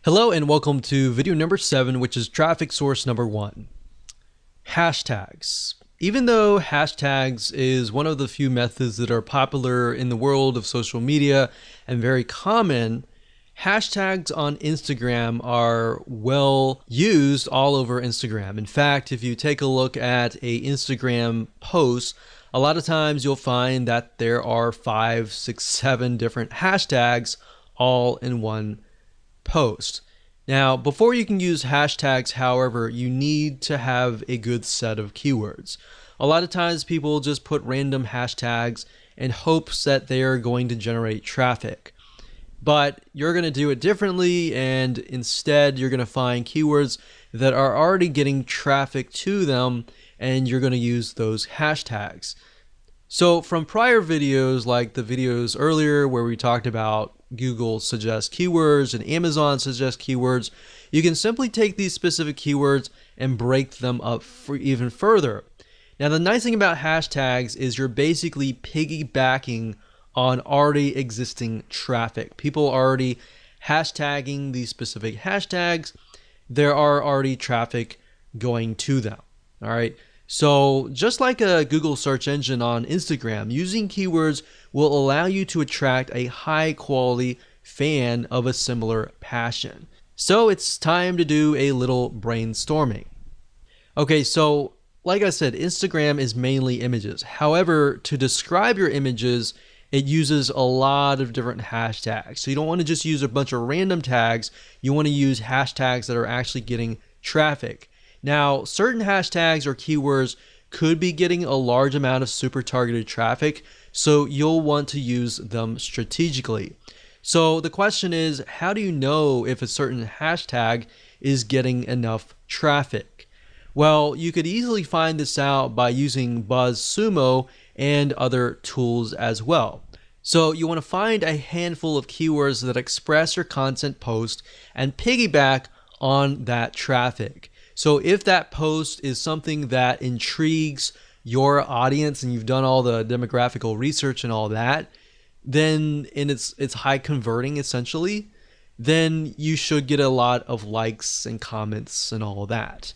Hello and welcome to video number 7, which is traffic source number 1. Hashtags. Even though hashtags is one of the few methods that are popular in the world of social media and very common, hashtags on Instagram are well used all over Instagram. In fact, if you take a look at a Instagram post, a lot of times you'll find that there are 5, 6, 7 different hashtags all in one post. Now, before you can use hashtags, however, you need to have a good set of keywords. A lot of times people just put random hashtags in hopes that they are going to generate traffic. But you're going to do it differently, and instead you're going to find keywords that are already getting traffic to them, and you're going to use those hashtags. So from prior videos, like the videos earlier where we talked about Google suggest keywords and Amazon suggest keywords, you can simply take these specific keywords and break them up for even further. Now, the nice thing about hashtags is you're basically piggybacking on already existing traffic. People are already hashtagging these specific hashtags. There are already traffic going to them. All right. So just like a Google search engine on Instagram, using keywords will allow you to attract a high quality fan of a similar passion. So it's time to do a little brainstorming. Okay, so like I said, Instagram is mainly images. However, to describe your images, it uses a lot of different hashtags. So you don't want to just use a bunch of random tags. You want to use hashtags that are actually getting traffic. Now, certain hashtags or keywords could be getting a large amount of super targeted traffic, so you'll want to use them strategically. So the question is, how do you know if a certain hashtag is getting enough traffic? Well, you could easily find this out by using BuzzSumo and other tools as well. So you want to find a handful of keywords that express your content post and piggyback on that traffic. So if that post is something that intrigues your audience and you've done all the demographical research and all that, then it's high converting essentially, then you should get a lot of likes and comments and all that.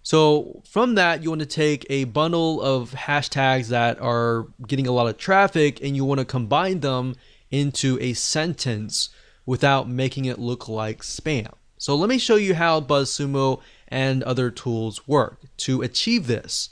So from that, you want to take a bundle of hashtags that are getting a lot of traffic and you want to combine them into a sentence without making it look like spam. So let me show you how BuzzSumo and other tools work to achieve this.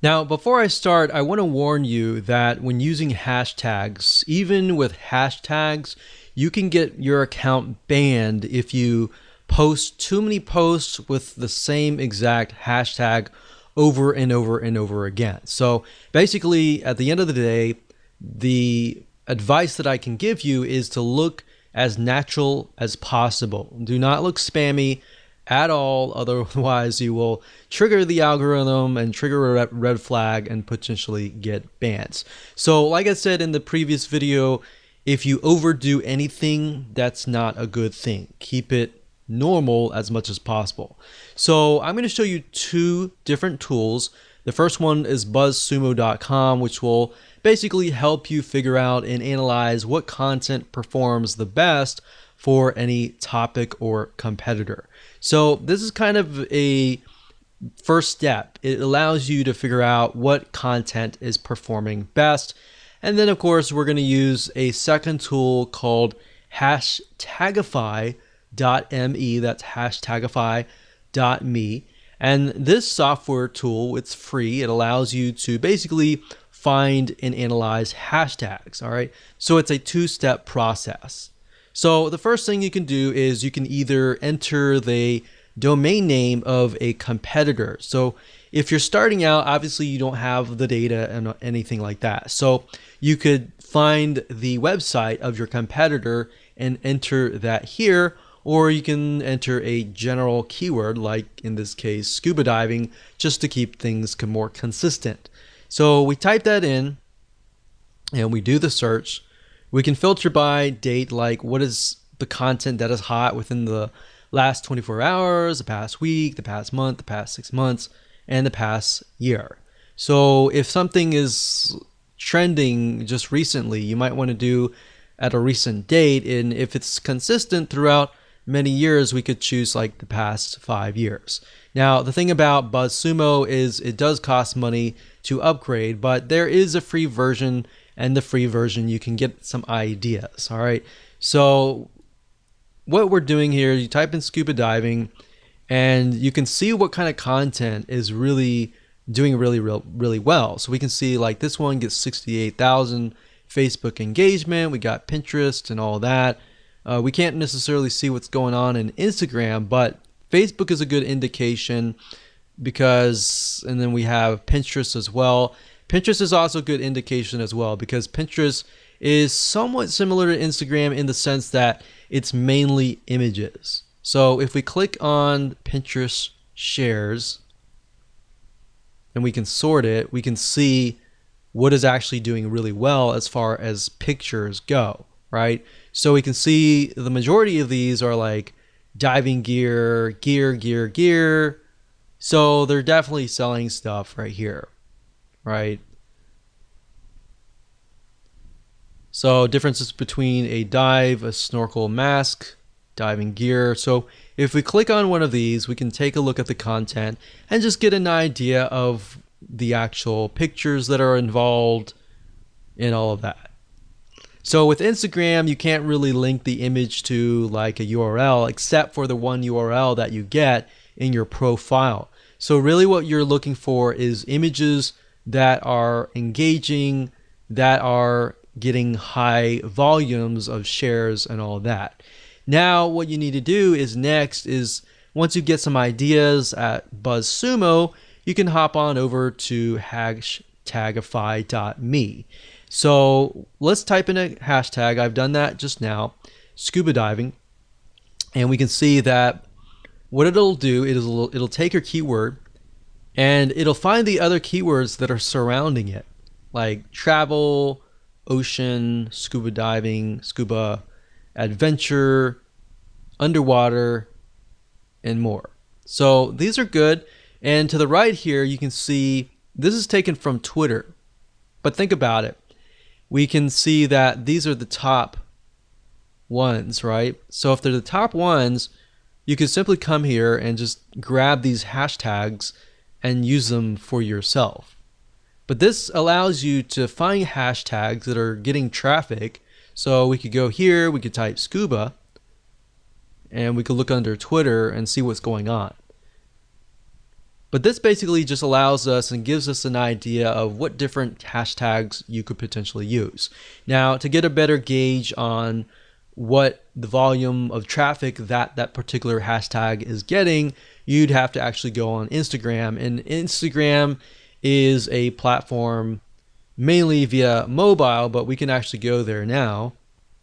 Now, before I start, I want to warn you that when using hashtags, even with hashtags, you can get your account banned if you post too many posts with the same exact hashtag over and over and over again. So basically, at the end of the day, the advice that I can give you is to look as natural as possible. Do not look spammy at all, otherwise you will trigger the algorithm and trigger a red flag and potentially get bans. So like I said in the previous video, if you overdo anything, that's not a good thing. Keep it normal as much as possible. So I'm going to show you 2 different tools. The first one is BuzzSumo.com, which will basically help you figure out and analyze what content performs the best for any topic or competitor. So this is kind of a first step. It allows you to figure out what content is performing best. And then of course, we're going to use a second tool called Hashtagify.me. That's Hashtagify.me. And this software tool, it's free. It allows you to basically find and analyze hashtags. All right. So it's a 2-step process. So the first thing you can do is you can either enter the domain name of a competitor. So if you're starting out, obviously you don't have the data and anything like that. So you could find the website of your competitor and enter that here, or you can enter a general keyword, like in this case, scuba diving, just to keep things more consistent. So we type that in and we do the search. We can filter by date, like what is the content that is hot within the last 24 hours, the past week, the past month, the past 6 months, and the past year. So if something is trending just recently, you might want to do at a recent date. And if it's consistent throughout many years, we could choose like the past 5 years. Now, the thing about BuzzSumo is it does cost money to upgrade, but there is a free version, and the free version you can get some ideas. All right. So what we're doing here, you type in scuba diving and you can see what kind of content is really doing really well. So we can see like this one gets 68,000 Facebook engagement. We got Pinterest and all that. We can't necessarily see what's going on in Instagram, but Facebook is a good indication because, and then we have Pinterest as well. Pinterest is also a good indication as well because Pinterest is somewhat similar to Instagram in the sense that it's mainly images. So if we click on Pinterest shares and we can sort it, we can see what is actually doing really well as far as pictures go, right? So we can see the majority of these are like diving gear. So they're definitely selling stuff right here, right? So differences between a dive, a snorkel, mask, diving gear. So if we click on one of these, we can take a look at the content and just get an idea of the actual pictures that are involved and all of that. So with Instagram, you can't really link the image to like a URL except for the one URL that you get in your profile. So really what you're looking for is images that are engaging, that are getting high volumes of shares and all that. Now what you need to do is next is once you get some ideas at BuzzSumo, you can hop on over to hashtagify.me. So let's type in a hashtag. I've done that just now, scuba diving, and we can see that what it'll do is it'll take your keyword and it'll find the other keywords that are surrounding it, like travel, ocean, scuba diving, scuba adventure, underwater, and more. So these are good. And to the right here, you can see this is taken from Twitter. But think about it. We can see that these are the top ones, right? So if they're the top ones, you can simply come here and just grab these hashtags and use them for yourself. But this allows you to find hashtags that are getting traffic. So we could go here, we could type scuba, and we could look under Twitter and see what's going on. But this basically just allows us and gives us an idea of what different hashtags you could potentially use. Now, to get a better gauge on what the volume of traffic that particular hashtag is getting, you'd have to actually go on Instagram. And Instagram is a platform mainly via mobile, but we can actually go there now.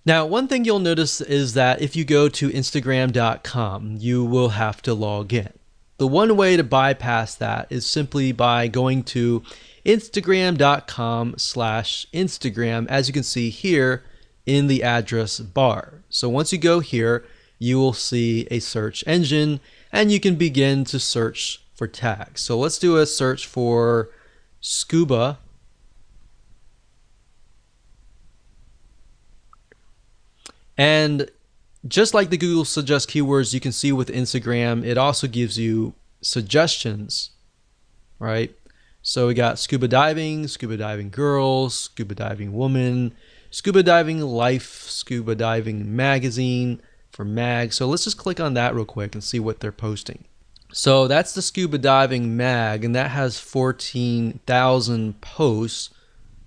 Now, one thing you'll notice is that if you go to Instagram.com, you will have to log in. The one way to bypass that is simply by going to Instagram.com/Instagram, as you can see here in the address bar. So once you go here, you will see a search engine and you can begin to search for tags. So let's do a search for scuba. And just like the Google Suggest keywords, you can see with Instagram, it also gives you suggestions, right? So we got scuba diving girls, scuba diving woman, scuba diving life, scuba diving magazine for mag. So let's just click on that real quick and see what they're posting. So that's the scuba diving mag, and that has 14,000 posts.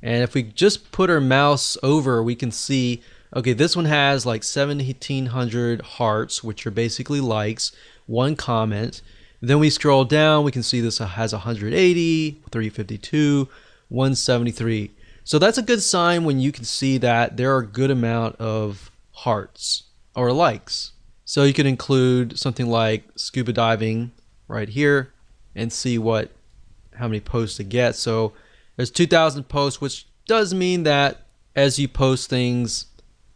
And if we just put our mouse over, we can see, okay, this one has like 1,700 hearts, which are basically likes, one comment. Then we scroll down, we can see this has 180, 352, 173. So that's a good sign when you can see that there are a good amount of hearts or likes. So you can include something like scuba diving right here and see how many posts it gets. So there's 2,000 posts, which does mean that as you post things,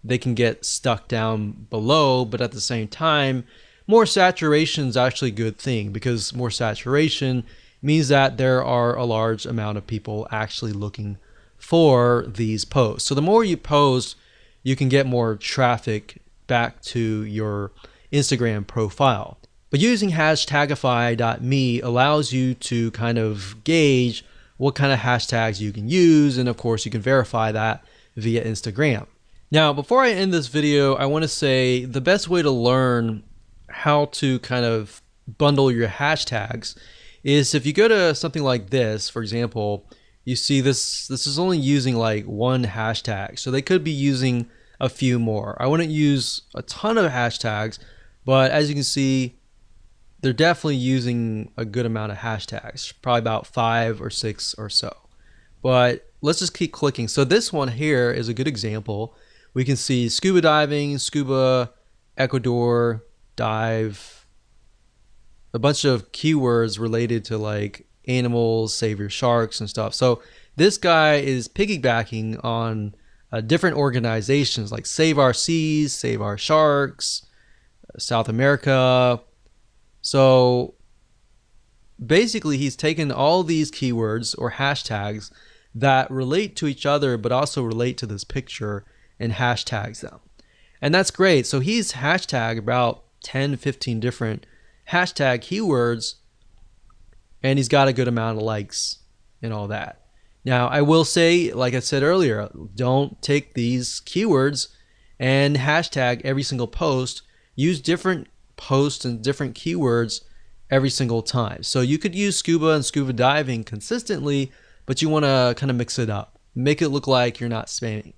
they can get stuck down below, but at the same time, more saturation is actually a good thing because more saturation means that there are a large amount of people actually looking for these posts. So the more you post, you can get more traffic back to your Instagram profile. But using hashtagify.me allows you to kind of gauge what kind of hashtags you can use, and of course you can verify that via Instagram. Now, before I end this video, I want to say the best way to learn how to kind of bundle your hashtags is if you go to something like this. For example, you see this is only using like one hashtag, so they could be using a few more. I wouldn't use a ton of hashtags, but as you can see, they're definitely using a good amount of hashtags, probably about 5 or 6 or so. But let's just keep clicking. So this one here is a good example. We can see scuba diving, scuba, Ecuador, dive, a bunch of keywords related to like animals, save your sharks and stuff. So this guy is piggybacking on different organizations like Save Our Seas, Save Our Sharks, South America. So basically he's taken all these keywords or hashtags that relate to each other but also relate to this picture and hashtags them. And that's great. So he's hashtagged about 10-15 different hashtag keywords, and he's got a good amount of likes and all that. Now I will say, like I said earlier, don't take these keywords and hashtag every single post. Use different posts and different keywords every single time. So you could use scuba and scuba diving consistently, but you want to kind of mix it up, make it look like you're not spamming.